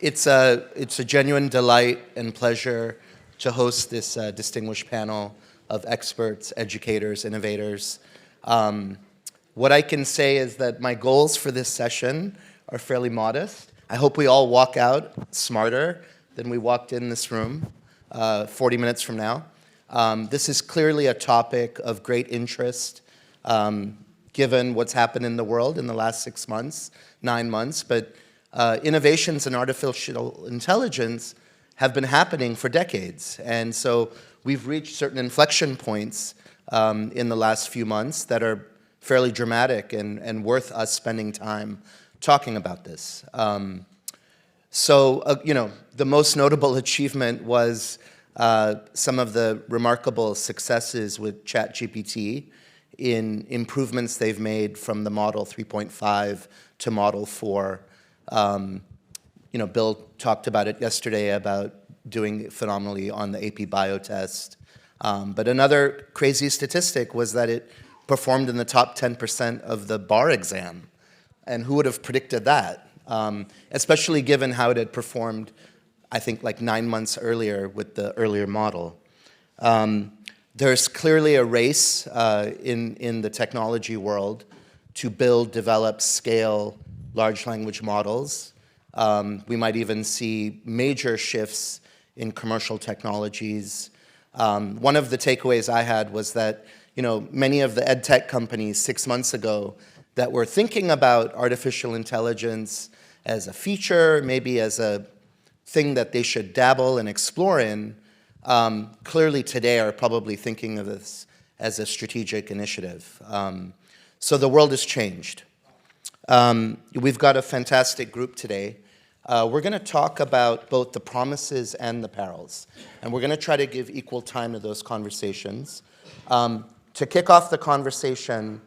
It's a genuine delight and pleasure to host this distinguished panel of experts, educators, innovators. What I can say is that my goals for this session are fairly modest. I hope we all walk out smarter than we walked in this room 40 minutes from now. This is clearly a topic of great interest given what's happened in the world in the last 6 months, 9 months, but innovations in artificial intelligence have been happening for decades. And so we've reached certain inflection points in the last few months that are fairly dramatic and worth us spending time talking about this. The most notable achievement was some of the remarkable successes with chatGPT in improvements they've made from the Model 3.5 to Model 4. Bill talked about it yesterday about doing phenomenally on the AP Bio test. But another crazy statistic was that it performed in the top 10% of the bar exam. And who would have predicted that? Especially given how it had performed, I think, like 9 months earlier with the earlier model. There's clearly a race in the technology world to build, develop, scale large language models. We might even see major shifts in commercial technologies. One of the takeaways I had was that many of the ed tech companies 6 months ago that were thinking about artificial intelligence as a feature, maybe as a thing that they should dabble and explore in, clearly today are probably thinking of this as a strategic initiative. So the world has changed. We've got a fantastic group today. We're going to talk about both the promises and the perils. And we're going to try to give equal time to those conversations. To kick off the conversation,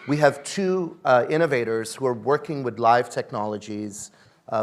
we have two innovators who are working with live technologies,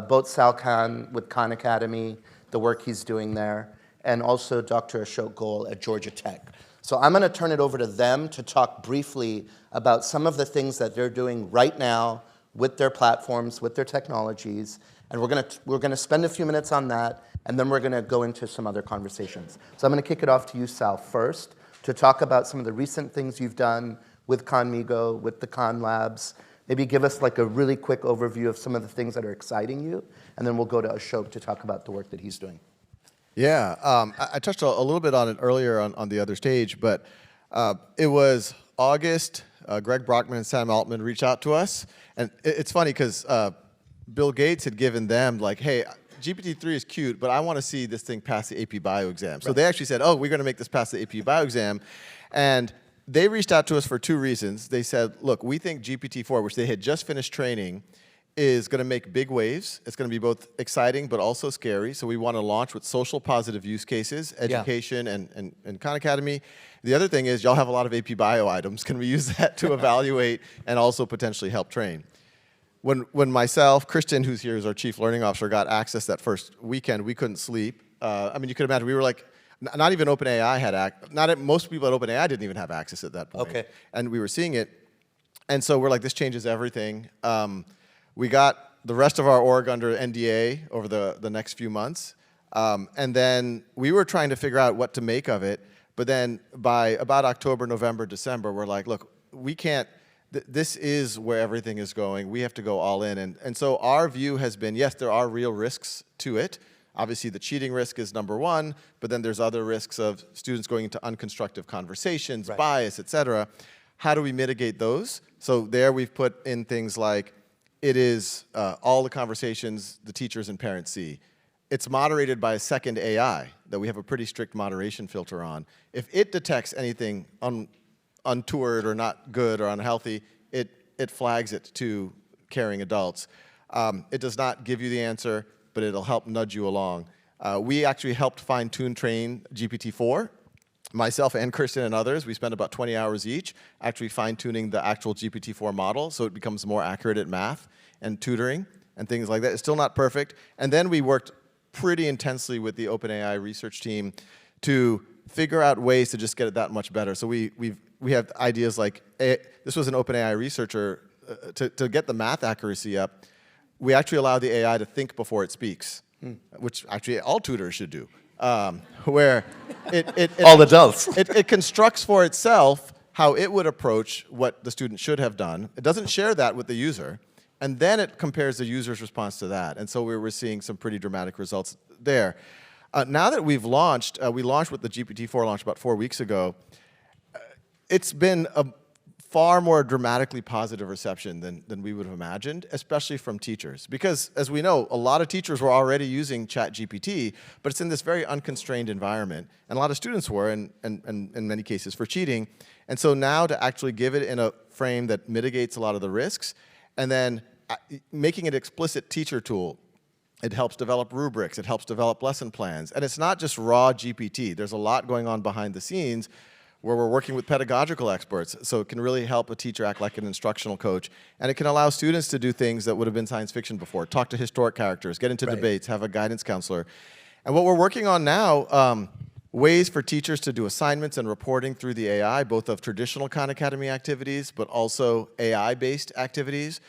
both Sal Khan with Khan Academy, the work he's doing there, and also Dr. Ashok Goel at Georgia Tech. So I'm going to turn it over to them to talk briefly about some of the things that they're doing right now with their platforms, with their technologies, and we're going to spend a few minutes on that, and then we're going to go into some other conversations. So I'm going to kick it off to you, Sal, first, to talk about some of the recent things you've done with Khanmigo, with the Khan Labs. Maybe give us like a really quick overview of some of the things that are exciting you, and then we'll go to Ashok to talk about the work that he's doing. Yeah, I touched a little bit on it earlier on the other stage, but it was August. Greg Brockman and Sam Altman reached out to us, and it's funny because Bill Gates had given them like, hey, GPT-3 is cute, but I want to see this thing pass the AP Bio exam. So they actually said, oh, we're going to make this pass the AP Bio exam, and they reached out to us for two reasons. They said, look, we think GPT-4, which they had just finished training, is going to make big waves. It's going to be both exciting but also scary. So we want to launch with social positive use cases, education, and Khan Academy. The other thing is y'all have a lot of AP Bio items. Can we use that to evaluate and also potentially help train? When myself, Christian, who's here, is our chief learning officer, got access that first weekend, we couldn't sleep. I mean, you could imagine we were like, not even OpenAI had most people at OpenAI didn't even have access at that point. Okay. And we were seeing it, and so we're like, this changes everything. We got the rest of our org under NDA over the next few months. And then we were trying to figure out what to make of it. But then by about October, November, December, we're like, look, we can't, this is where everything is going. We have to go all in. And so our view has been, yes, there are real risks to it. Obviously, the cheating risk is number one, but then there's other risks of students going into unconstructive conversations, right, bias, et cetera. How do we mitigate those? So there we've put in things like, it is all the conversations the teachers and parents see. It's moderated by a second AI that we have a pretty strict moderation filter on. If it detects anything untoward or not good or unhealthy, it flags it to caring adults. It does not give you the answer, but it'll help nudge you along. We actually helped fine-tune train GPT-4. Myself and Kristen and others, we spent about 20 hours each actually fine-tuning the actual GPT-4 model so it becomes more accurate at math and tutoring and things like that. It's still not perfect. And then we worked pretty intensely with the OpenAI research team to figure out ways to just get it that much better. So we have ideas like, this was an OpenAI researcher, to get the math accuracy up, we actually allow the AI to think before it speaks. which actually all tutors should do, where All adults. it constructs for itself how it would approach what the student should have done. It doesn't share that with the user, and then it compares the user's response to that. And so we're seeing some pretty dramatic results there. Now that we've launched, we launched with the GPT-4 launch about 4 weeks ago. It's been a far more dramatically positive reception than we would have imagined, especially from teachers. Because, as we know, a lot of teachers were already using ChatGPT, but it's in this very unconstrained environment. And a lot of students were, and in many cases, for cheating. And so now to actually give it in a frame that mitigates a lot of the risks, and then making it an explicit teacher tool. It helps develop rubrics. It helps develop lesson plans. And it's not just raw GPT. There's a lot going on behind the scenes where we're working with pedagogical experts, so it can really help a teacher act like an instructional coach. And it can allow students to do things that would have been science fiction before, talk to historic characters, get into debates, have a guidance counselor. And what we're working on now, ways for teachers to do assignments and reporting through the AI, both of traditional Khan Academy activities, but also AI-based activities.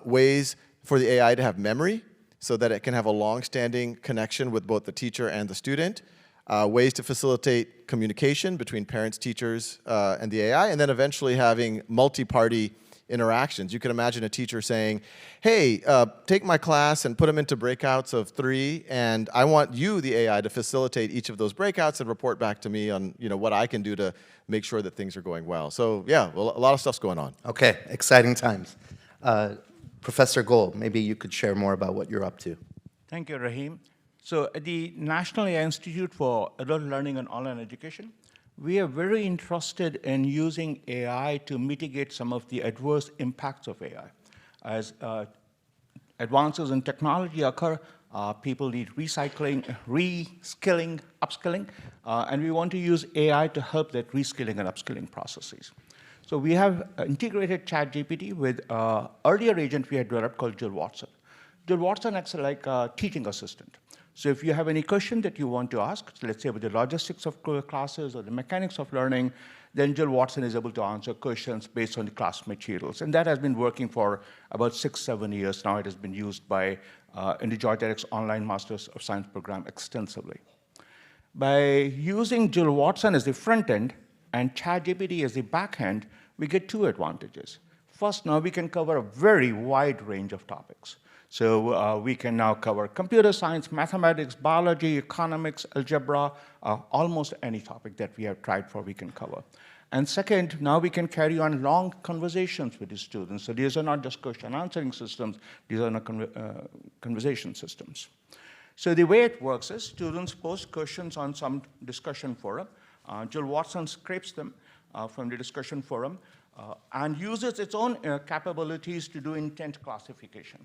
Ways for the AI to have memory, so that it can have a long-standing connection with both the teacher and the student. Ways to facilitate communication between parents, teachers, and the AI, and then eventually having multi-party interactions. You can imagine a teacher saying, hey, take my class and put them into breakouts of 3, and I want you, the AI, to facilitate each of those breakouts and report back to me on what I can do to make sure that things are going well. So yeah, well, a lot of stuff's going on. Okay, exciting times. Professor Goel, maybe you could share more about what you're up to. Thank you, Rahim. So at the National AI Institute for Adult Learning and Online Education, we are very interested in using AI to mitigate some of the adverse impacts of AI. As advances in technology occur, people need recycling, reskilling, upskilling, and we want to use AI to help that reskilling and upskilling processes. So we have integrated ChatGPT with an earlier agent we had developed called Jill Watson. Jill Watson acts like a teaching assistant. So if you have any question that you want to ask, let's say about the logistics of classes or the mechanics of learning, then Jill Watson is able to answer questions based on the class materials. And that has been working for about 6-7 years now. It has been used by in the Georgia Tech's online Masters of Science program extensively. By using Jill Watson as the front end and ChatGPT as the back end, we get 2 advantages. First, now we can cover a very wide range of topics. So we can now cover computer science, mathematics, biology, economics, algebra, almost any topic that we have tried for we can cover. And second, now we can carry on long conversations with the students. So these are not just question answering systems, these are not conversation systems. So the way it works is students post questions on some discussion forum. Jill Watson scrapes them from the discussion forum and uses its own capabilities to do intent classification.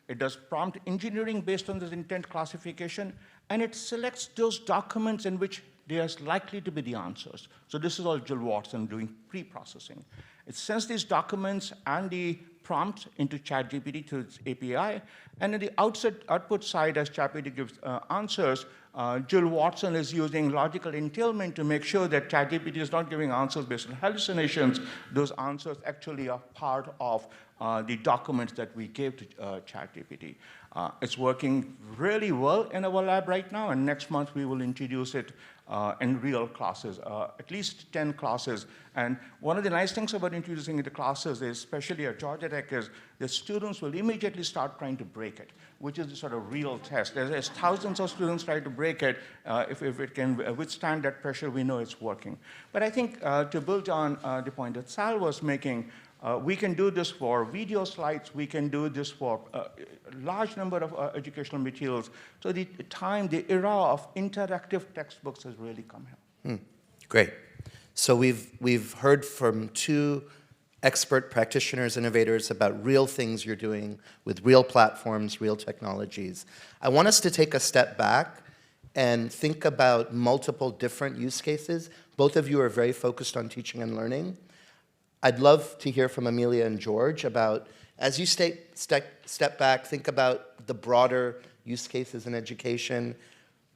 It does prompt engineering based on this intent classification, and it selects those documents in which there's likely to be the answers. So this is all Jill Watson doing pre-processing. It sends these documents and the prompts into ChatGPT through its API, and in the output side, as ChatGPT gives answers, Jill Watson is using logical entailment to make sure that ChatGPT is not giving answers based on hallucinations. Those answers actually are part of the documents that we gave to ChatGPT. It's working really well in our lab right now, and next month we will introduce it in real classes, at least 10 classes. And one of the nice things about introducing it to classes, especially at Georgia Tech, is the students will immediately start trying to break it, which is the sort of real test. There's thousands of students try to break it. If it can withstand that pressure, we know it's working. But I think to build on the point that Sal was making, we can do this for video slides. We can do this for a large number of educational materials. So the era of interactive textbooks has really come here. Great. So we've heard from 2 expert practitioners, innovators, about real things you're doing with real platforms, real technologies. I want us to take a step back and think about multiple different use cases. Both of you are very focused on teaching and learning. I'd love to hear from Amelia and George about, as you step back, think about the broader use cases in education.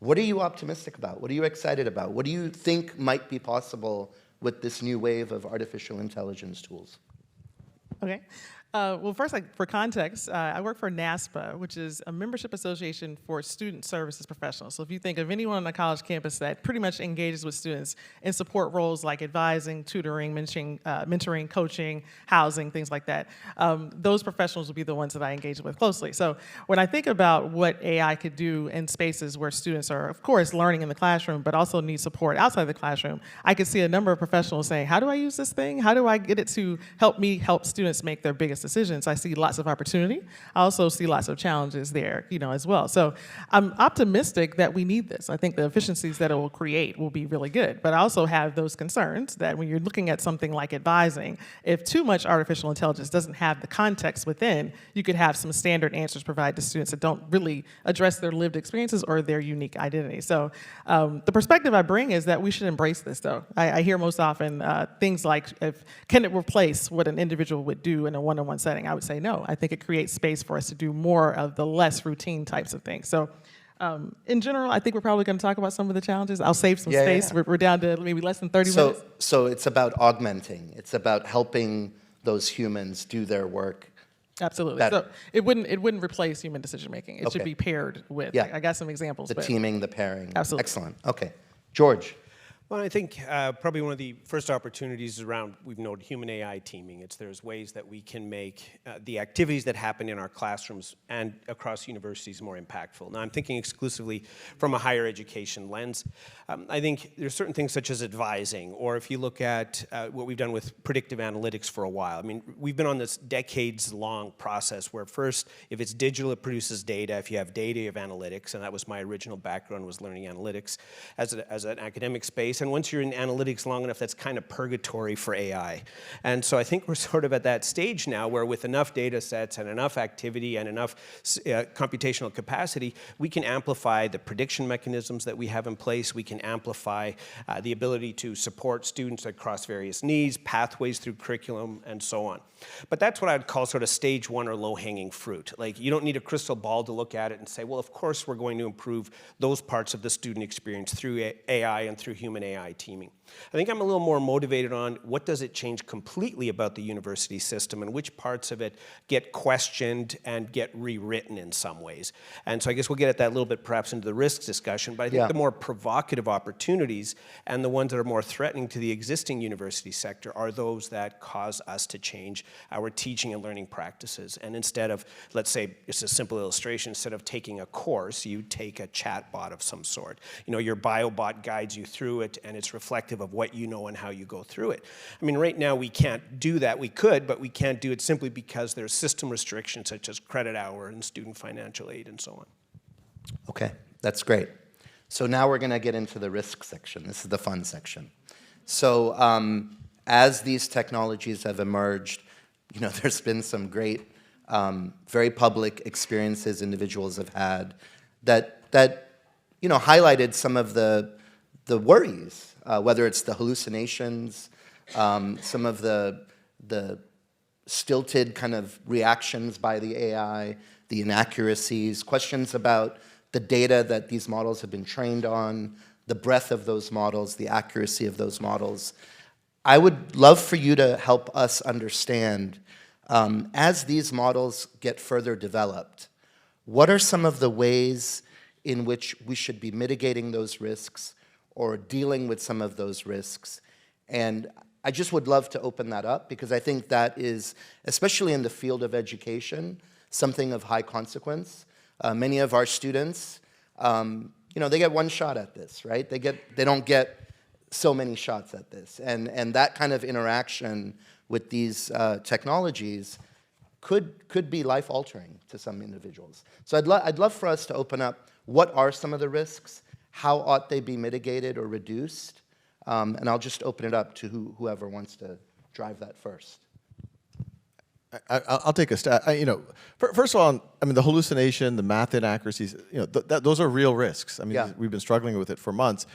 What are you optimistic about? What are you excited about? What do you think might be possible with this new wave of artificial intelligence tools? Okay. Well, first, for context, I work for NASPA, which is a membership association for student services professionals. So if you think of anyone on a college campus that pretty much engages with students in support roles like advising, tutoring, mentoring, coaching, housing, things like that, those professionals will be the ones that I engage with closely. So when I think about what AI could do in spaces where students are, of course, learning in the classroom, but also need support outside the classroom, I could see a number of professionals saying, how do I use this thing? How do I get it to help me help students make their biggest decisions? I see lots of opportunity. I also see lots of challenges there, as well. So I'm optimistic that we need this. I think the efficiencies that it will create will be really good. But I also have those concerns that when you're looking at something like advising, if too much artificial intelligence doesn't have the context within, you could have some standard answers provided to students that don't really address their lived experiences or their unique identity. So the perspective I bring is that we should embrace this, though. I hear most often things like, can it replace what an individual would do in a one-on-one setting? I would say no. I think it creates space for us to do more of the less routine types of things. So in general, I think we're probably going to talk about some of the challenges. I'll save some space. Yeah. We're down to maybe less than 30 minutes. So it's about augmenting. It's about helping those humans do their work. Absolutely. Better. So it wouldn't replace human decision making. It should be paired with. Yeah. I got some examples. The teaming, the pairing. Absolutely. Excellent. Okay. George. Well, I think probably one of the first opportunities is around, we've noted human AI teaming. There's ways that we can make the activities that happen in our classrooms and across universities more impactful. Now, I'm thinking exclusively from a higher education lens. I think there's certain things such as advising, or if you look at what we've done with predictive analytics for a while. I mean, we've been on this decades-long process where first, if it's digital, it produces data. If you have data, you have analytics, and that was my original background, was learning analytics as an academic space. And once you're in analytics long enough, that's kind of purgatory for AI. And so I think we're sort of at that stage now where with enough data sets and enough activity and enough computational capacity, we can amplify the prediction mechanisms that we have in place. We can amplify the ability to support students across various needs, pathways through curriculum, and so on. But that's what I'd call sort of stage one or low-hanging fruit. Like, you don't need a crystal ball to look at it and say, well, of course we're going to improve those parts of the student experience through AI and through human AI teaming. I think I'm a little more motivated on what does it change completely about the university system and which parts of it get questioned and get rewritten in some ways. And so I guess we'll get at that a little bit perhaps into the risks discussion, but I think the more provocative opportunities and the ones that are more threatening to the existing university sector are those that cause us to change our teaching and learning practices. And instead of, let's say, it's a simple illustration, instead of taking a course, you take a chat bot of some sort. You know, your BioBot guides you through it, and it's reflective of what you know and how you go through it. I mean, right now we can't do that. We could, but we can't do it simply because there's system restrictions such as credit hour and student financial aid and so on. Okay, that's great. So now we're going to get into the risk section. This is the fun section. So as these technologies have emerged, you know, there's been some great, very public experiences individuals have had that you know, highlighted some of the worries, whether it's the hallucinations, some of the stilted kind of reactions by the AI, the inaccuracies, questions about the data that these models have been trained on, the breadth of those models, the accuracy of those models. I would love for you to help us understand, as these models get further developed, what are some of the ways in which we should be mitigating those risks or dealing with some of those risks? And I just would love to open that up because I think that is, especially in the field of education, something of high consequence. Many of our students, you know, they get one shot at this, right? They don't get so many shots at this. And that kind of interaction with these technologies could be life-altering to some individuals. So I'd love for us to open up what are some of the risks, how ought they be mitigated or reduced, and I'll just open it up to whoever wants to drive that first. I'll take a stab. You know, first of all, I mean, the hallucination, the math inaccuracies, you know, those are real risks. I mean, we've been struggling with it for months.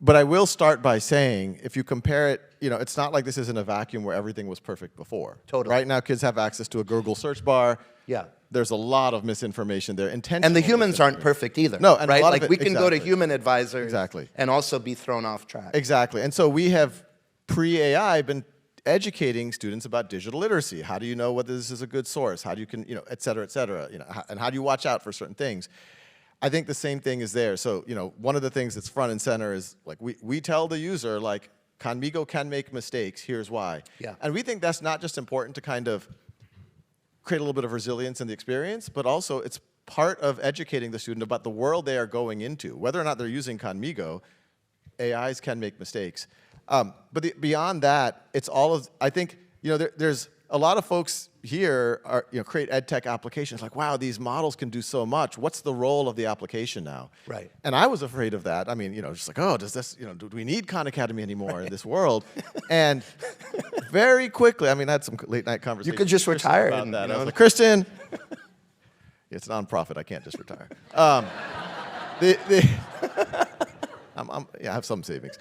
But I will start by saying, if you compare it, you know, it's not like this is in a vacuum where everything was perfect before. Totally. Right now, kids have access to a Google search bar. Yeah. There's a lot of misinformation there. And the humans aren't perfect either. No, and right? a lot like of it, we can go to exactly. human advisors Exactly. and also be thrown off track. Exactly. And so we have, pre-AI, been educating students about digital literacy. How do you know whether this is a good source? How do you et cetera, and how do you watch out for certain things? I think the same thing is there. So, one of the things that's front and center is like we tell the user, like, Conmigo can make mistakes, here's why. Yeah. And we think that's not just important to kind of create a little bit of resilience in the experience, but also it's part of educating the student about the world they are going into. Whether or not they're using Conmigo, AIs can make mistakes. But beyond that, it's all of, I think, there's a lot of folks here are, create ed tech applications like, wow, these models can do so much. What's the role of the application now? Right. And I was afraid of that. I mean, just like, oh, does this, do we need Khan Academy anymore in this world? And very quickly, I mean, I had some late night conversations. You could just with Kristen retire about and, that. I was like, Kristen, it's a nonprofit. I can't just retire. I have some savings.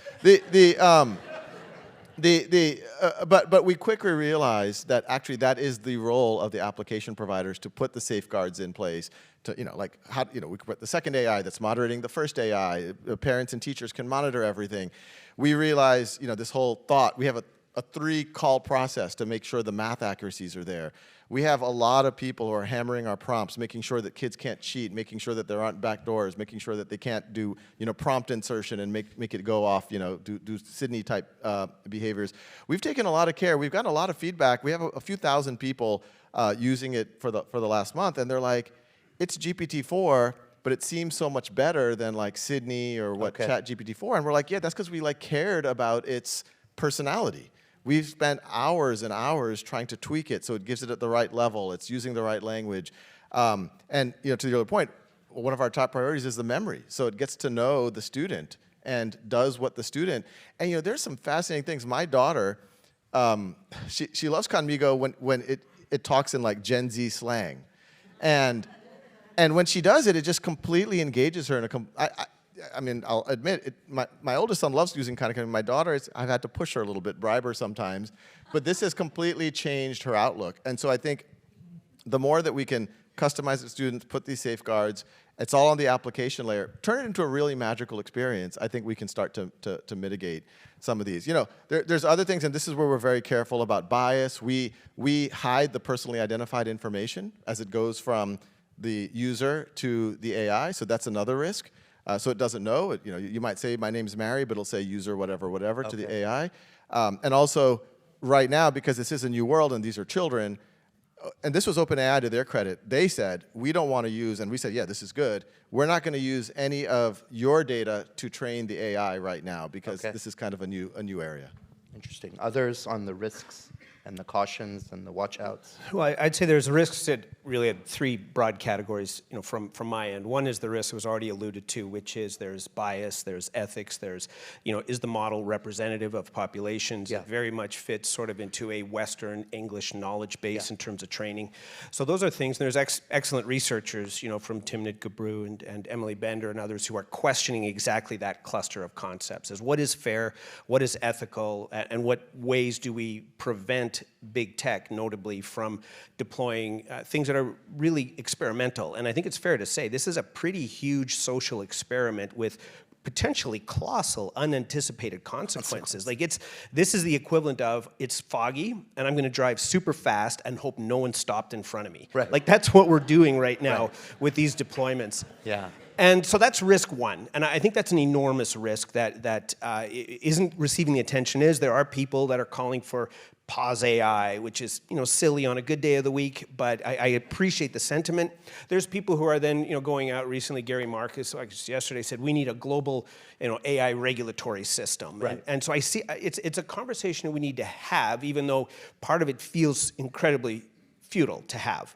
But we quickly realized that actually that is the role of the application providers to put the safeguards in place. To like how we put the second AI that's moderating the first AI. Parents and teachers can monitor everything. We realized this whole thought. We have a 3-call process to make sure the math accuracies are there. We have a lot of people who are hammering our prompts, making sure that kids can't cheat, making sure that there aren't backdoors, making sure that they can't do prompt insertion and make it go off, do Sydney type behaviors. We've taken a lot of care. We've gotten a lot of feedback. We have a few thousand people using it for the last month, and they're like, it's GPT-4, but it seems so much better than like Sydney or what ChatGPT-4. And we're like, yeah, that's because we cared about its personality. We've spent hours and hours trying to tweak it so it gives it at the right level, it's using the right language. And to the other point, one of our top priorities is the memory. So it gets to know the student and does what the student, and there's some fascinating things. My daughter, she loves Conmigo when it talks in like Gen Z slang. And when she does it, it just completely engages her in I mean, I'll admit, my oldest son loves using Khan Academy. My daughter, I've had to push her a little bit, bribe her sometimes. But this has completely changed her outlook. And so I think the more that we can customize it to students, put these safeguards, it's all on the application layer, turn it into a really magical experience, I think we can start to mitigate some of these. There's other things, and this is where we're very careful about bias. We hide the personally identified information as it goes from the user to the AI, so that's another risk. So it doesn't know. You might say, my name's Mary, but it'll say user whatever to the AI. And also, right now, because this is a new world and these are children, and this was OpenAI to their credit, they said, we don't want to use, and we said, yeah, this is good. We're not going to use any of your data to train the AI right now because this is kind of a new area. Interesting. Others on the risks and the cautions and the watch-outs? Well, I'd say there's risks that really have 3 broad categories, from my end. One is the risk that was already alluded to, which is there's bias, there's ethics, there's, is the model representative of populations? It very much fits sort of into a Western English knowledge base in terms of training. So those are things, and there's excellent researchers, from Timnit Gebru and Emily Bender and others who are questioning exactly that cluster of concepts as what is fair, what is ethical, and what ways do we prevent big tech, notably from deploying things that are really experimental. And I think it's fair to say this is a pretty huge social experiment with potentially colossal, unanticipated consequences. Like this is the equivalent of it's foggy and I'm going to drive super fast and hope no one stopped in front of me. Right. Like that's what we're doing right now with these deployments. Yeah. And so that's risk one, and I think that's an enormous risk that isn't receiving the attention. There are people that are calling for pause AI, which is silly on a good day of the week, but I appreciate the sentiment. There's people who are then going out recently. Gary Marcus, like yesterday, said we need a global AI regulatory system, Right. and so I see it's a conversation that we need to have, even though part of it feels incredibly futile to have.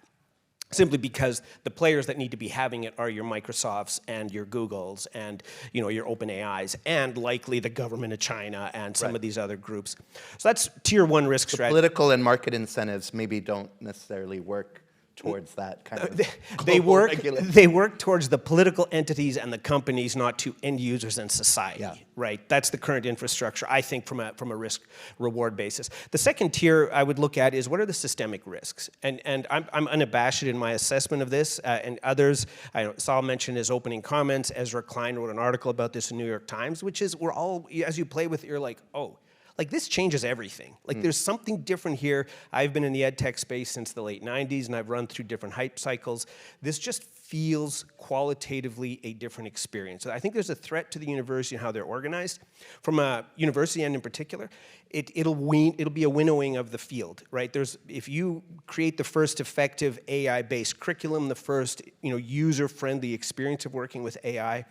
Simply because the players that need to be having it are your Microsofts and your Googles and your OpenAIs and likely the government of China and some of these other groups. So that's tier 1 risk strategy. Political and market incentives maybe don't necessarily work towards that kind of they work regulation. towards the political entities and the companies, not to end users and society. Yeah. Right. That's the current infrastructure, I think, from a risk reward basis. The second tier I would look at is what are the systemic risks, and I'm unabashed in my assessment of this, and others. I saw mention his opening comments. Ezra Klein wrote an article about this in New York Times, which is we're all, as you play with it, you're like, oh. like this changes everything. Like there's something different here. I've been in the ed tech space since the late 90s, and I've run through different hype cycles. This just feels qualitatively a different experience. So I think there's a threat to the university and how they're organized. From a university end in particular, it'll be a winnowing of the field, right? If you create the first effective AI-based curriculum, the first user-friendly experience of working with AI,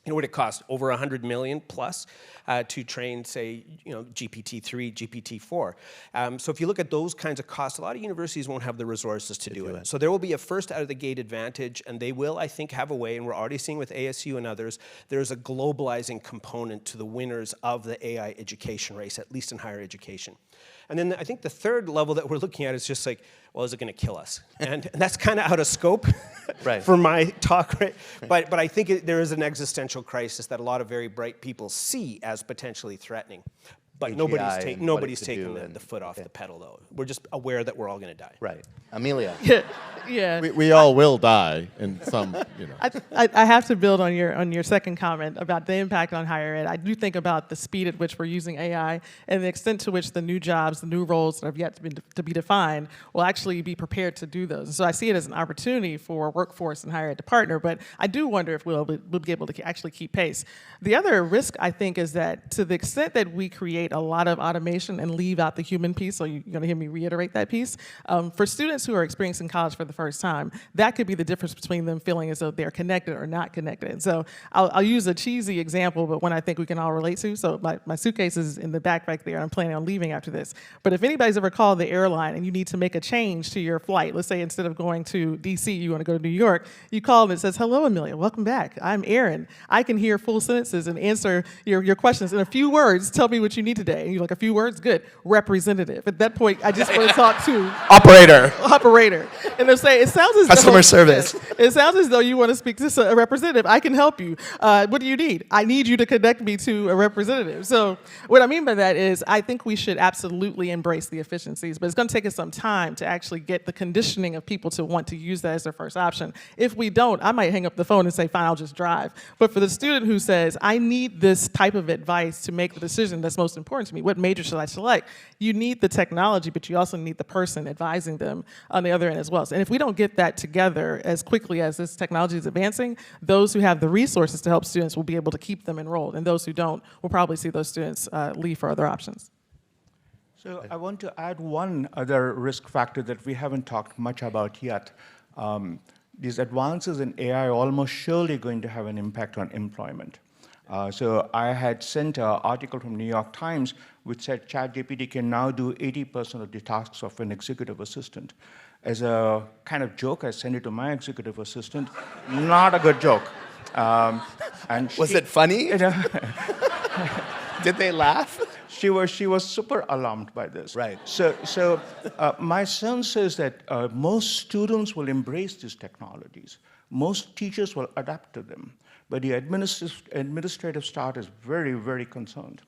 you know what it costs? Over $100 million plus to train, say, GPT-3, GPT-4. So if you look at those kinds of costs, a lot of universities won't have the resources to do it. So there will be a first out of the gate advantage, and they will, I think, have a way, and we're already seeing with ASU and others, there's a globalizing component to the winners of the AI education race, at least in higher education. And then I think the third level that we're looking at is just like, well, is it going to kill us? And that's kind of out of scope for my talk, right? But I think there is an existential crisis that a lot of very bright people see as potentially threatening. But nobody's taking the foot off the pedal, though. We're just aware that we're all going to die. Right. Amelia. Yeah. We all will die in some, I have to build on your second comment about the impact on higher ed. I do think about the speed at which we're using AI and the extent to which the new jobs, the new roles that have yet to be defined will actually be prepared to do those. And so I see it as an opportunity for workforce and higher ed to partner, but I do wonder if we'll be able to actually keep pace. The other risk, I think, is that to the extent that we create a lot of automation and leave out the human piece, so you're going to hear me reiterate that piece, for students who are experiencing college for the first time, that could be the difference between them feeling as though they're connected or not connected. So I'll use a cheesy example, but one I think we can all relate to. So my suitcase is in the back there. I'm planning on leaving after this. But if anybody's ever called the airline and you need to make a change to your flight, let's say instead of going to DC, you want to go to New York, you call and it says, "Hello, Amelia, welcome back. I'm Aaron. I can hear full sentences and answer your questions in a few words. Tell me what you need today." And you're like, "A few words? Good. Representative." At that point, I just want to talk to operator. And they'll say, it sounds as Customer service. It sounds as though you want to speak to a representative. I can help you. What do you need? I need you to connect me to a representative. So what I mean by that is I think we should absolutely embrace the efficiencies, but it's going to take us some time to actually get the conditioning of people to want to use that as their first option. If we don't, I might hang up the phone and say, fine, I'll just drive. But for the student who says, I need this type of advice to make the decision that's most important to me, what major should I select? You need the technology, but you also need the person advising them on the other end as well. And if we don't get that together as quickly as this technology is advancing, those who have the resources to help students will be able to keep them enrolled, and those who don't will probably see those students leave for other options. So I want to add one other risk factor that we haven't talked much about yet. These advances in AI are almost surely going to have an impact on employment. So I had sent an article from New York Times which said ChatGPT can now do 80% of the tasks of an executive assistant. As a kind of joke, I sent it to my executive assistant. Not a good joke. Was it funny? Did they laugh? She was super alarmed by this. Right. So my sense is that most students will embrace these technologies. Most teachers will adapt to them. But the administrative staff is very, very concerned.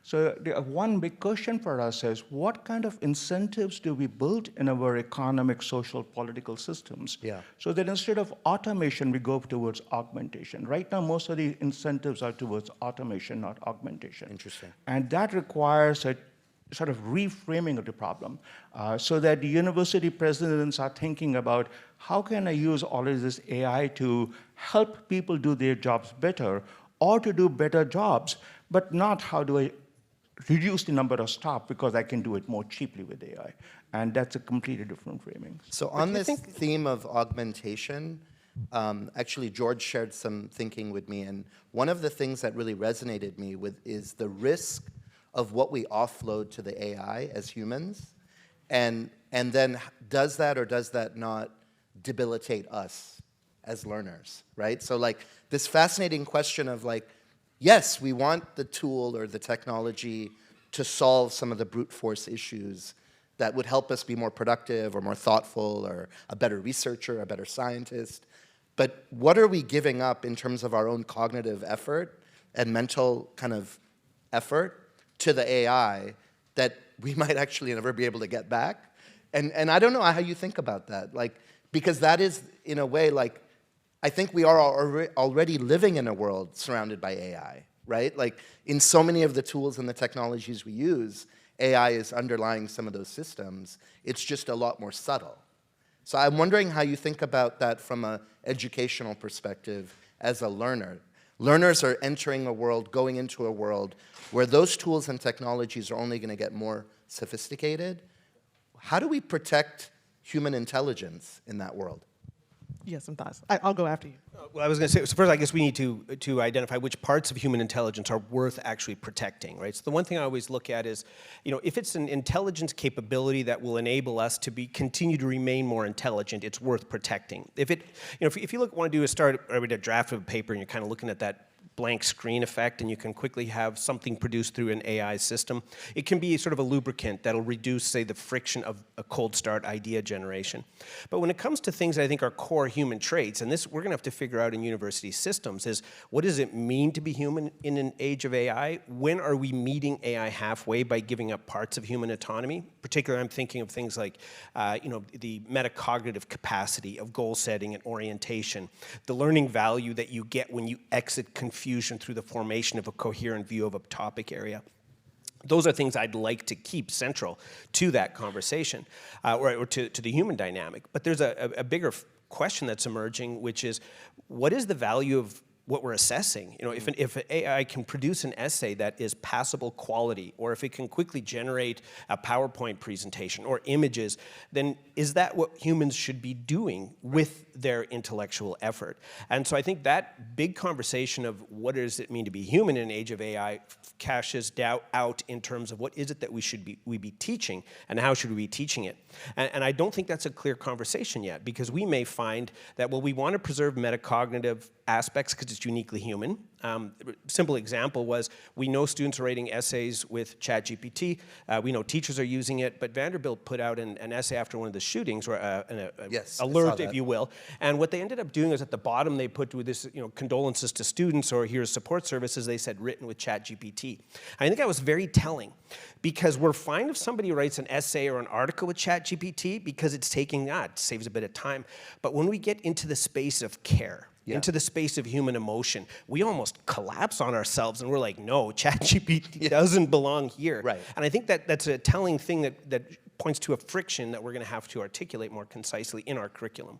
So the one big question for us is, what kind of incentives do we build in our economic, social, political systems? So that instead of automation, we go towards augmentation. Right now, most of the incentives are towards automation, not augmentation. Interesting. And that requires a sort of reframing of the problem so that the university presidents are thinking about how can I use all of this AI to help people do their jobs better or to do better jobs, but not how do I reduce the number of staff because I can do it more cheaply with AI. And that's a completely different framing. So on this theme of augmentation, actually George shared some thinking with me, and one of the things that really resonated me with is the risk of what we offload to the AI as humans, and then does that or does that not debilitate us as learners, right? So like this fascinating question of like, yes, we want the tool or the technology to solve some of the brute force issues that would help us be more productive or more thoughtful or a better researcher, a better scientist. But what are we giving up in terms of our own cognitive effort and mental kind of effort to the AI that we might actually never be able to get back? And I don't know how you think about that. Like, because that is, in a way, like, I think we are already living in a world surrounded by AI, right? Like in so many of the tools and the technologies we use, AI is underlying some of those systems. It's just a lot more subtle. So I'm wondering how you think about that from an educational perspective as a learner. Learners are entering a world, going into a world where those tools and technologies are only going to get more sophisticated. How do we protect human intelligence in that world? You have some thoughts. I'll go after you. Well, I was going to say, so first I guess we need to identify which parts of human intelligence are worth actually protecting, right? So the one thing I always look at is, if it's an intelligence capability that will enable us to continue to remain more intelligent, it's worth protecting. If you want to do a draft of a paper and you're kind of looking at that blank screen effect and you can quickly have something produced through an AI system, it can be sort of a lubricant that'll reduce, say, the friction of a cold start idea generation. But when it comes to things that I think are core human traits, and this we're going to have to figure out in university systems, is what does it mean to be human in an age of AI? When are we meeting AI halfway by giving up parts of human autonomy? Particularly, I'm thinking of things like, the metacognitive capacity of goal setting and orientation, the learning value that you get when you exit confusion through the formation of a coherent view of a topic area. Those are things I'd like to keep central to that conversation, or to the human dynamic. But there's a bigger question that's emerging, which is, what is the value of what we're assessing? If an AI can produce an essay that is passable quality, or if it can quickly generate a PowerPoint presentation or images, then is that what humans should be doing with their intellectual effort? And so I think that big conversation of what does it mean to be human in an age of AI cashes out in terms of what is it that we be teaching, and how should we be teaching it? And I don't think that's a clear conversation yet, because we may find that, well, we want to preserve metacognitive aspects because it's uniquely human. Simple example was, we know students are writing essays with ChatGPT. We know teachers are using it, but Vanderbilt put out an essay after one of the shootings, or an Yes, I saw alert, that. if you will. And what they ended up doing is, at the bottom they put with this, condolences to students, or here's support services. They said written with ChatGPT. I think that was very telling, because we're fine if somebody writes an essay or an article with ChatGPT because it's taking it saves a bit of time. But when we get into the space of care, into the space of human emotion, we almost collapse on ourselves and we're like, no, ChatGPT doesn't belong here. Right. And I think that's a telling thing that points to a friction that we're going to have to articulate more concisely in our curriculum.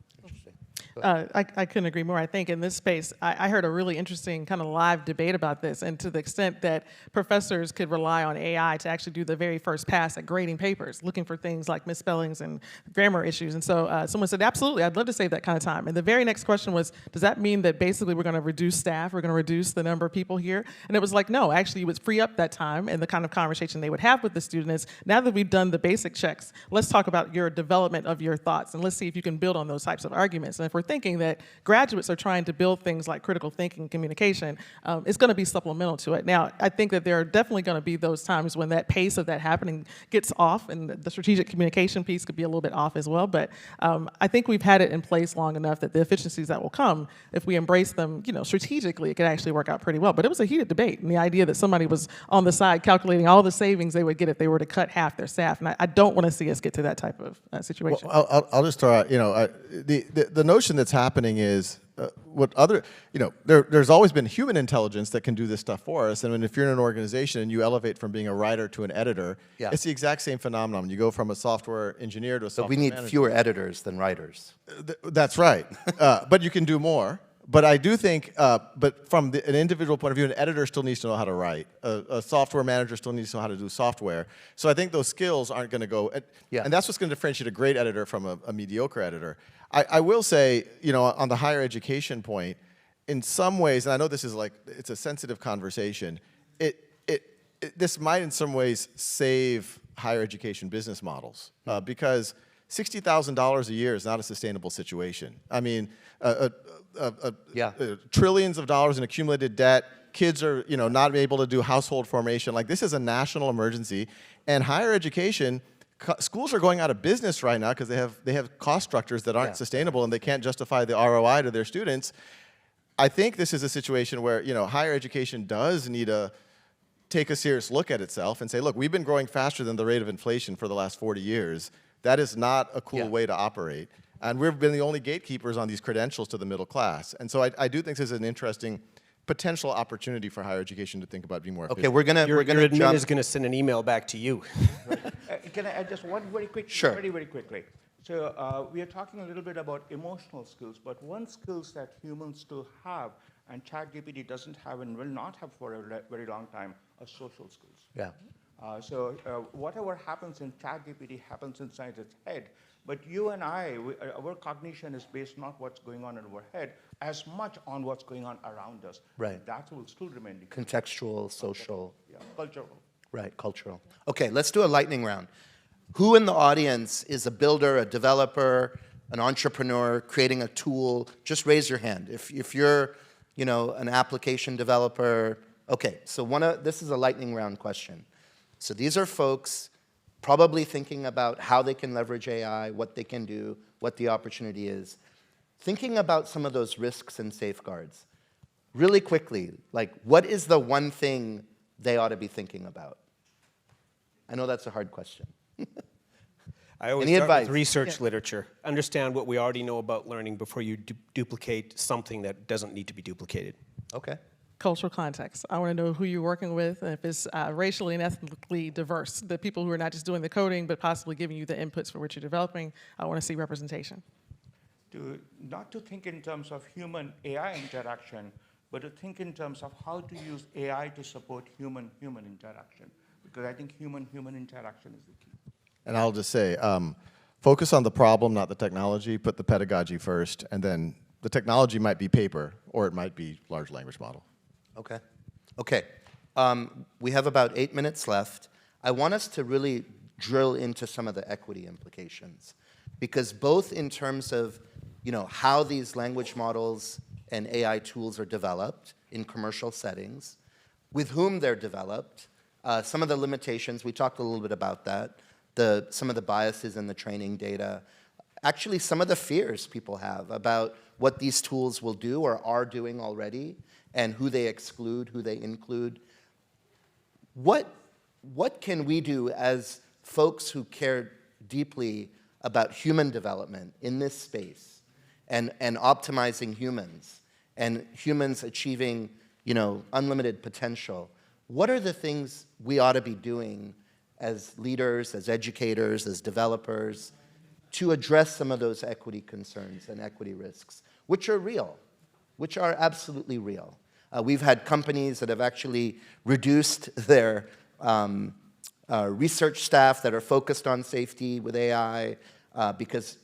I couldn't agree more. I think in this space, I heard a really interesting kind of live debate about this, and to the extent that professors could rely on AI to actually do the very first pass at grading papers, looking for things like misspellings and grammar issues. And so someone said, absolutely, I'd love to save that kind of time. And the very next question was, does that mean that basically we're going to reduce staff, we're going to reduce the number of people here? And it was like, no, actually it would free up that time, and the kind of conversation they would have with the students. Now that we've done the basic checks, let's talk about your development of your thoughts, and let's see if you can build on those types of arguments. And if we're thinking that graduates are trying to build things like critical thinking and communication, it's going to be supplemental to it. Now, I think that there are definitely going to be those times when that pace of that happening gets off, and the strategic communication piece could be a little bit off as well. But I think we've had it in place long enough that the efficiencies that will come, if we embrace them, strategically, it could actually work out pretty well. But it was a heated debate, and the idea that somebody was on the side calculating all the savings they would get if they were to cut half their staff, and I don't want to see us get to that type of situation. Well, I'll just throw out, the notion that's happening is there's always been human intelligence that can do this stuff for us. And if you're in an organization and you elevate from being a writer to an editor, it's the exact same phenomenon. You go from a software engineer to a software But we need manager. fewer editors than writers. That's right. But you can do more. But I do think, but from an individual point of view, an editor still needs to know how to write. A software manager still needs to know how to do software. So I think those skills aren't going to go, and that's what's going to differentiate a great editor from a mediocre editor. I will say, on the higher education point, in some ways, and I know this is it's a sensitive conversation, this might in some ways save higher education business models, because $60,000 a year is not a sustainable situation. I mean, trillions of dollars in accumulated debt. Kids are, not able to do household formation. This is a national emergency, and higher education. Schools are going out of business right now because they have cost structures that aren't sustainable, and they can't justify the ROI to their students. I think this is a situation where higher education does need to take a serious look at itself and say, look, we've been growing faster than the rate of inflation for the last 40 years. That is not a cool way to operate. And we've been the only gatekeepers on these credentials to the middle class. And so I do think this is an interesting potential opportunity for higher education to think about being more efficient. Okay, we're gonna Your admin jump. is going to send an email back to you. Can I add just one very quick, Sure. very, very quickly? So we are talking a little bit about emotional skills, but one skills that humans still have, and ChatGPT doesn't have and will not have for a very long time, are social skills. Yeah. So whatever happens in ChatGPT happens inside its head, but you and I, our cognition is based not what's going on in our head, as much on what's going on around us. Right. That will still remain. Contextual, social. Yeah, cultural. Right, cultural. Okay, let's do a lightning round. Who in the audience is a builder, a developer, an entrepreneur creating a tool? Just raise your hand. If you're, an application developer. Okay, so this is a lightning round question. So these are folks probably thinking about how they can leverage AI, what they can do, what the opportunity is. Thinking about some of those risks and safeguards. Really quickly, like what is the one thing they ought to be thinking about? I know that's a hard question. I always Any start advice? with research literature. Understand what we already know about learning before you duplicate something that doesn't need to be duplicated. Okay. Cultural context. I want to know who you're working with, and if it's racially and ethnically diverse, the people who are not just doing the coding, but possibly giving you the inputs for what you're developing. I want to see representation. Not to think in terms of human-AI interaction, but to think in terms of how to use AI to support human-human interaction, because I think human-human interaction is the key. And I'll just say, focus on the problem, not the technology. Put the pedagogy first, and then the technology might be paper, or it might be large language model. Okay. Okay. We have about 8 minutes left. I want us to really drill into some of the equity implications, because both in terms of how these language models and AI tools are developed in commercial settings, with whom they're developed, some of the limitations, we talked a little bit about that, some of the biases in the training data, actually some of the fears people have about what these tools will do or are doing already, and who they exclude, who they include. What can we do as folks who care deeply about human development in this space and optimizing humans and humans achieving unlimited potential? What are the things we ought to be doing as leaders, as educators, as developers to address some of those equity concerns and equity risks, which are real, which are absolutely real? We've had companies that have actually reduced their research staff that are focused on safety with AI because,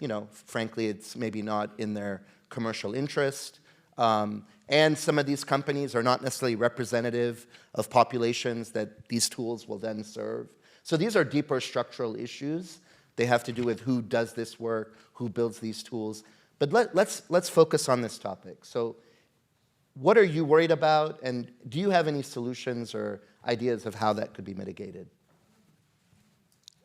frankly, it's maybe not in their commercial interest. And some of these companies are not necessarily representative of populations that these tools will then serve. So these are deeper structural issues. They have to do with who does this work, who builds these tools. But let's focus on this topic. So what are you worried about, and do you have any solutions or ideas of how that could be mitigated?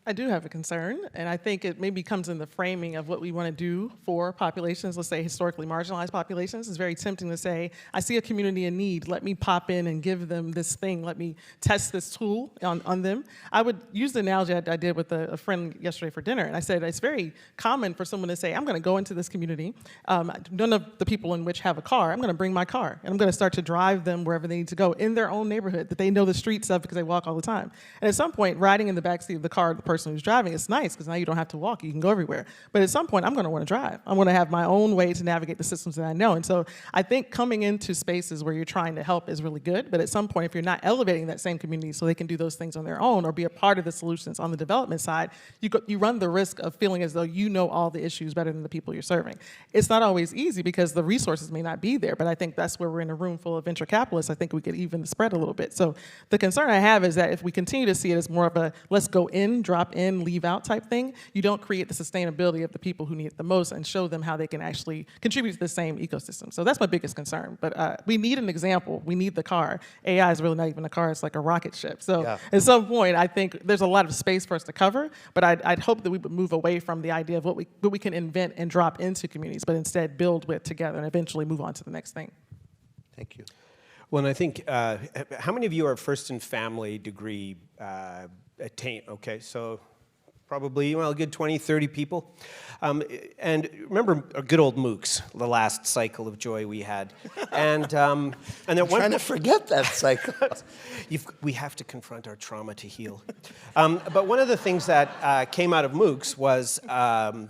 I do have a concern, and I think it maybe comes in the framing of what we want to do for populations, let's say historically marginalized populations. It's very tempting to say, I see a community in need, let me pop in and give them this thing, let me test this tool on them. I would use the analogy I did with a friend yesterday for dinner, and I said it's very common for someone to say, I'm going to go into this community, none of the people in which have a car, I'm going to bring my car, and I'm going to start to drive them wherever they need to go in their own neighborhood that they know the streets of because they walk all the time. And at some point, riding in the backseat of the car, the person who's driving, it's nice because now you don't have to walk, you can go everywhere. But at some point, I'm going to want to drive. I want to have my own way to navigate the systems that I know. And so I think coming into spaces where you're trying to help is really good, but at some point, if you're not elevating that same community so they can do those things on their own or be a part of the solutions on the development side, you run the risk of feeling as though you know all the issues better than the people you're serving. It's not always easy because the resources may not be there, but I think that's where we're in a room full of venture capitalists. I think we could even spread a little bit. So the concern I have is that if we continue to see it as more of a let's go in, drop in, leave out type thing, you don't create the sustainability of the people who need it the most and show them how they can actually contribute to the same ecosystem. So that's my biggest concern. But we need an example. We need the car. AI is really not even a car. It's like a rocket ship. So at some point, I think there's a lot of space for us to cover, but I'd hope that we would move away from the idea of what we can invent and drop into communities, but instead build with together and eventually move on to the next thing. Thank you. Well, and I think, how many of you are first in family degree attained? Okay, so probably, well, a good 20, 30 people. And remember a good old MOOCs, the last cycle of joy we had. And at I'm trying to forget that cycle. we have to confront our trauma to heal. But one of the things that came out of MOOCs was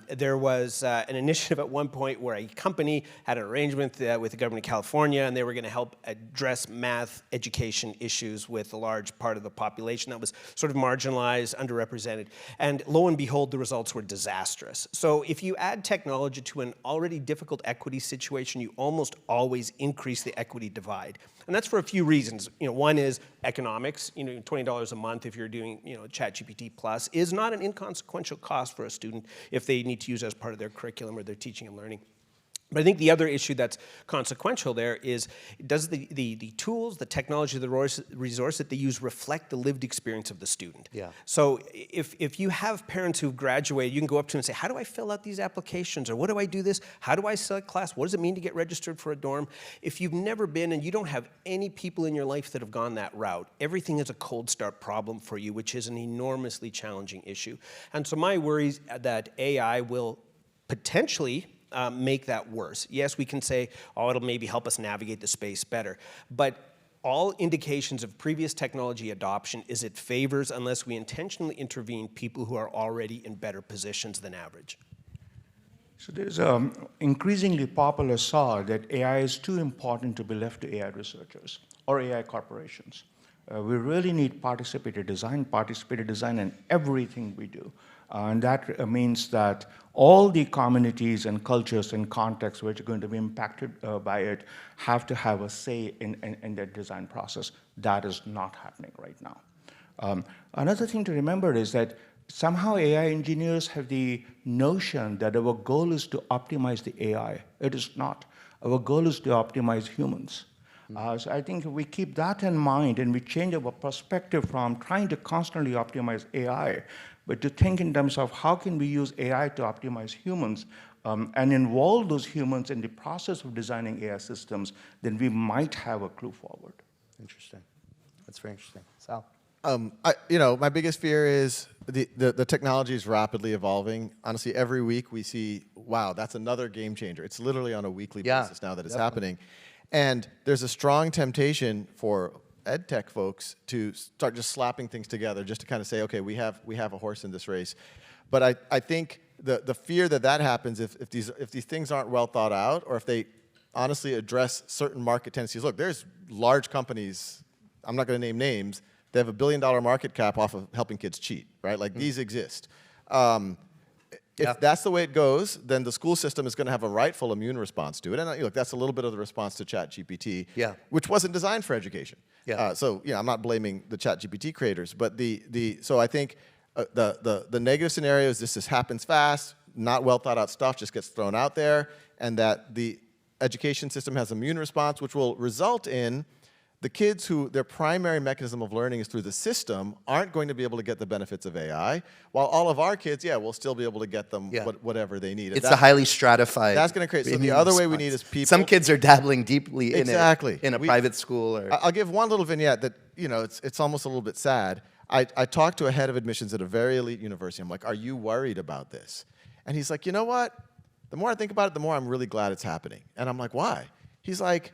there was an initiative at one point where a company had an arrangement with the government of California, and they were going to help address math education issues with a large part of the population that was sort of marginalized, underrepresented. And lo and behold, the results were disastrous. So if you add technology to an already difficult equity situation, you almost always increase the equity divide. And that's for a few reasons. One is economics. $20 a month if you're doing, ChatGPT Plus is not an inconsequential cost for a student if they need to use it as part of their curriculum or their teaching and learning. But I think the other issue that's consequential there is, does the tools, the technology, the resource that they use reflect the lived experience of the student? Yeah. So if you have parents who've graduated, you can go up to them and say, how do I fill out these applications? Or what do I do this? How do I select class? What does it mean to get registered for a dorm? If you've never been and you don't have any people in your life that have gone that route, everything is a cold start problem for you, which is an enormously challenging issue. And so my worry is that AI will potentially make that worse. Yes, we can say, oh, it'll maybe help us navigate the space better. But all indications of previous technology adoption is it favors, unless we intentionally intervene, people who are already in better positions than average. So there's increasingly popular saw that AI is too important to be left to AI researchers or AI corporations. We really need participated design in everything we do. And that means that all the communities and cultures and contexts which are going to be impacted by it have to have a say in that design process. That is not happening right now. Another thing to remember is that somehow AI engineers have the notion that our goal is to optimize the AI. It is not. Our goal is to optimize humans. So I think if we keep that in mind and we change our perspective from trying to constantly optimize AI, but to think in terms of how can we use AI to optimize humans and involve those humans in the process of designing AI systems, then we might have a clue forward. Interesting. That's very interesting. Sal? My biggest fear is the technology is rapidly evolving. Honestly, every week we see, wow, that's another game changer. It's literally on a weekly basis now that it's happening. And there's a strong temptation for ed tech folks to start just slapping things together just to kind of say, okay, we have a horse in this race. But I think the fear that happens if these things aren't well thought out, or if they honestly address certain market tendencies. Look, there's large companies, I'm not going to name names, they have $1 billion market cap off of helping kids cheat, right? Like these exist. If that's the way it goes, then the school system is going to have a rightful immune response to it. And look, that's a little bit of the response to ChatGPT, which wasn't designed for education. So I'm not blaming the ChatGPT creators, but so I think the negative scenario is this happens fast, not well thought out stuff just gets thrown out there, and that the education system has immune response, which will result in the kids who their primary mechanism of learning is through the system aren't going to be able to get the benefits of AI, while all of our kids, will still be able to get them whatever they need. It's a highly stratified. That's going to create. So the other way we need is people. Some kids are dabbling deeply in it in a private school. I'll give one little vignette that it's almost a little bit sad. I talked to a head of admissions at a very elite university. I'm like, "Are you worried about this?" And he's like, "You know what? The more I think about it, the more I'm really glad it's happening." And I'm like, "Why?" He's like,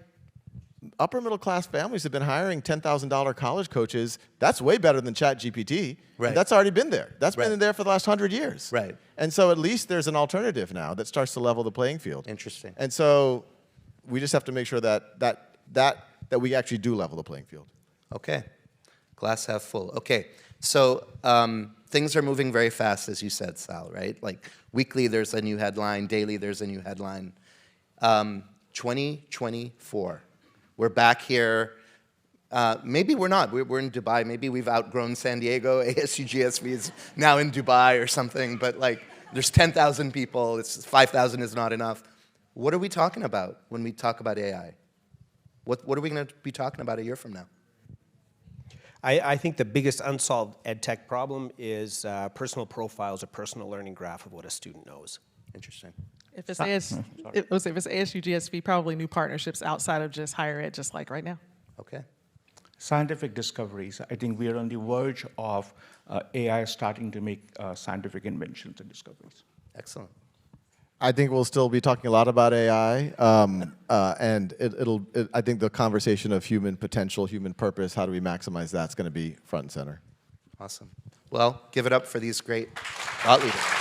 upper middle class families have been hiring $10,000 college coaches. That's way better than ChatGPT. Right. And that's already been there. That's been there for the last 100 years. Right. And so at least there's an alternative now that starts to level the playing field. Interesting. And so we just have to make sure that we actually do level the playing field. Okay. Glass half full. Okay. So things are moving very fast, as you said, Sal, right? Like weekly there's a new headline, daily there's a new headline. 2024. We're back here. Maybe we're not. We're in Dubai. Maybe we've outgrown San Diego. ASU+GSV is now in Dubai or something. But there's 10,000 people. 5,000 is not enough. What are we talking about when we talk about AI? What are we going to be talking about a year from now? I think the biggest unsolved ed tech problem is personal profiles, a personal learning graph of what a student knows. Interesting. If it's ASU+GSV, probably new partnerships outside of just higher ed, just like right now. Okay. scientific discoveries. I think we are on the verge of AI starting to make scientific inventions and discoveries. Excellent. I think we'll still be talking a lot about AI, and I think the conversation of human potential, human purpose, how do we maximize that's going to be front and center. Awesome. Well, give it up for these great thought leaders.